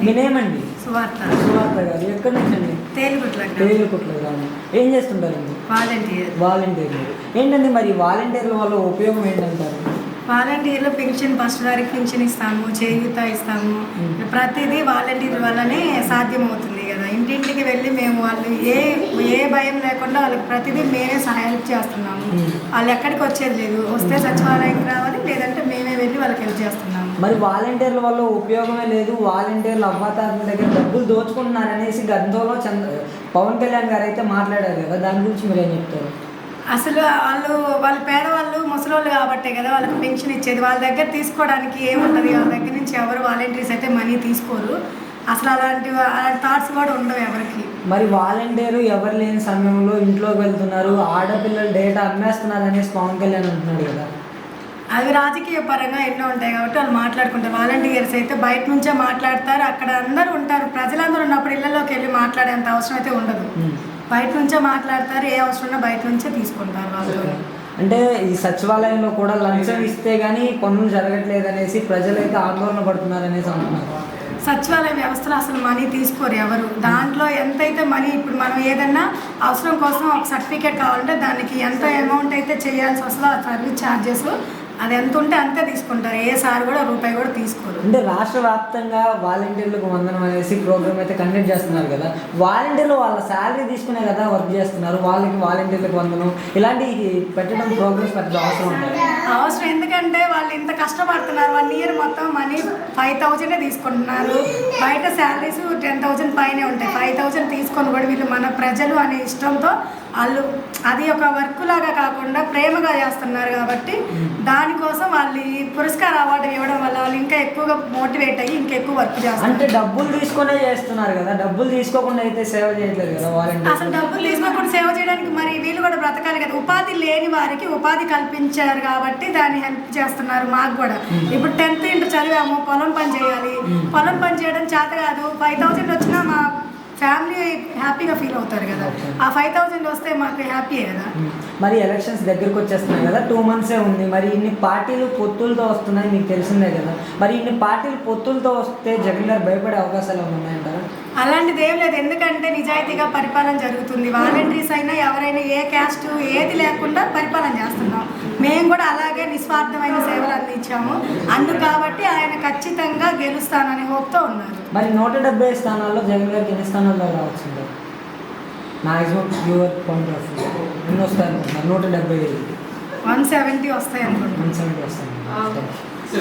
మీ name అండి? సువార్త. సువార్త గారు ఎక్కడి నుంచి అండి? తేలుకుట్ల గ్రామం. ఏం చేస్తుంటారండి? వాలంటీర్. ఏంటండి మరి వాలంటీర్ల వల్ల ఉపయోగం ఏంటంటారు? వాలంటీర్లు పెన్షన్, ఫస్ట్ వారికి పెన్షన్ ఇస్తాము, చేయూత ఇస్తాము. ప్రతిదీ వాలంటీర్ వల్లనే సాధ్యమవుతుంది కదా. ఇంటింటికి వెళ్ళి మేము వాళ్ళు ఏ భయం లేకుండా వాళ్ళకి ప్రతిదీ మేమే సహాయం చేస్తున్నాము. వాళ్ళు ఎక్కడికి వచ్చేది లేదు. వస్తే సచివాలయంకి రావాలి, లేదంటే మేమే వెళ్ళి వాళ్ళకి హెల్ప్ చేస్తున్నాము. మరి వాలంటీర్ల వల్ల ఉపయోగమే లేదు, వాలంటీర్లు అవ్వాతాతల దగ్గర డబ్బులు దోచుకుంటున్నారు అనేసి గతంలో పవన్ కళ్యాణ్ గారు అయితే మాట్లాడారు కదా, దాని గురించి మీరు ఏం చెప్తారు? అసలు వాళ్ళ పేదవాళ్ళు ముసలోళ్ళు కాబట్టే కదా వాళ్ళకి పెన్షన్ ఇచ్చేది. వాళ్ళ దగ్గర తీసుకోవడానికి ఏముంటుంది? వాళ్ళ దగ్గర నుంచి ఎవరు వాలంటీర్స్ అయితే మనీ తీసుకోరు. అసలు అలాంటి థాట్స్ కూడా ఉండవు ఎవరికి. మరి వాలంటీరు ఎవరు లేని సమయంలో ఇంట్లోకి వెళ్తున్నారు, ఆడపిల్లలు డేటా అమ్మేస్తున్నారు అనేసి పవన్ కళ్యాణ్ అంటున్నాడు కదా. అవి రాజకీయ పరంగా ఎన్నో ఉంటాయి కాబట్టి వాళ్ళు మాట్లాడుకుంటారు. వాలంటీర్స్ అయితే బయట నుంచే మాట్లాడతారు, అక్కడ అందరూ ఉంటారు. ప్రజలందరూ ఉన్నప్పుడు ఇళ్లలోకి వెళ్ళి మాట్లాడేంత అవసరం అయితే ఉండదు. బయట నుంచే మాట్లాడతారు, ఏ అవసరం ఉన్నా బయట నుంచే తీసుకుంటారు వాళ్ళు. అంటే ఈ సచివాలయంలో కూడా లంచం ఇస్తే కానీ పనులు జరగట్లేదు అనేసి ప్రజలైతే ఆందోళన పడుతున్నారు అనేసి అంటున్నారు. సచివాలయ వ్యవస్థలో అసలు మనీ తీసుకోరు ఎవరు. దాంట్లో ఎంతైతే మనీ, ఇప్పుడు మనం ఏదన్నా అవసరం కోసం ఒక సర్టిఫికేట్ కావాలంటే దానికి ఎంత అమౌంట్ అయితే చేయాల్సి వస్తుందో ఆ సర్వీస్ ఛార్జెస్ అది ఎంత ఉంటే అంతే తీసుకుంటారు. ఏ సార్ కూడా రూపాయి కూడా తీసుకోరు. అంటే రాష్ట్ర వ్యాప్తంగా వాలంటీర్లకు వందనం అనేసి ప్రోగ్రామ్ అయితే కండక్ట్ చేస్తున్నారు కదా. వాలంటీర్లు వాళ్ళ శాలరీ తీసుకునే కదా వర్క్ చేస్తున్నారు, వాళ్ళకి వాలంటీర్లకు వందనం ఇలాంటివి పెట్టడం ప్రోగ్రామ్స్ పెట్టడం అవసరం ఉంటుంది. అవసరం, ఎందుకంటే వాళ్ళు ఇంత కష్టపడుతున్నారు. 1 year మొత్తం మనీ 5,000 తీసుకుంటున్నారు. బయట శాలరీస్ 10,000 పైనే ఉంటాయి. 5,000 తీసుకొని కూడా వీళ్ళు మన ప్రజలు అనే ఇష్టంతో వాళ్ళు అది ఒక వర్క్ లాగా కాకుండా ప్రేమగా చేస్తున్నారు కాబట్టి దానికోసం వాళ్ళు ఈ పురస్కార అవార్డు ఇవ్వడం వల్ల వాళ్ళు ఇంకా ఎక్కువగా మోటివేట్ అయ్యి ఇంకా ఎక్కువ వర్క్ చేస్తారు. అంటే డబ్బులు తీసుకునే చేస్తున్నారు కదా, డబ్బులు తీసుకోకుండా అయితే సేవ చేయట్లేదు కదా వాలంటీర్. అసలు డబ్బులు తీసుకోకుండా సేవ చేయడానికి మరి వీళ్ళు కూడా బ్రతకాలి కదా. ఉపాధి లేని వారికి ఉపాధి కల్పించారు కాబట్టి దాన్ని హెల్ప్ చేస్తున్నారు. మాకు కూడా ఇప్పుడు 10th ఇంటర్ చదివాము, పొలం పని చేయాలి. పొలం పని చేయడం చేత కాదు. 5,000 వచ్చినా మా ఫ్యామిలీ హ్యాపీగా ఫీల్ అవుతారు కదా. ఆ 5,000 వస్తే మాకు హ్యాపీయే కదా. మరి ఎలక్షన్స్ దగ్గరకు వచ్చేస్తున్నాయి కదా, 2 months ఉంది. మరి ఇన్ని పార్టీలు పొత్తులతో వస్తున్నాయి, మీకు తెలిసిందే కదా. మరి ఇన్ని పార్టీలు పొత్తులతో వస్తే జగన్ గారు భయపడే అవకాశాలు ఉన్నాయంటారా? అలాంటిది ఏం లేదు, ఎందుకంటే నిజాయితీగా పరిపాలన జరుగుతుంది. వాలంటీర్స్ అయినా ఎవరైనా ఏ క్యాస్ట్ ఏది లేకుండా పరిపాలన చేస్తున్నాం. మేము కూడా అలాగే నిస్వార్థమైన సేవలు అందించాము. అందుకు కాబట్టి ఆయన ఖచ్చితంగా గెలుస్తానని హోప్తో ఉన్నారు. మరి 170 స్థానాల్లో జగన్ గారికి ఎన్ని స్థానాల్లో రావచ్చు? Maximum your point of view ఎన్ని వస్తాయి? 170 170 వస్తాయి అనుకుంటున్నాను. 170 వస్తాయి.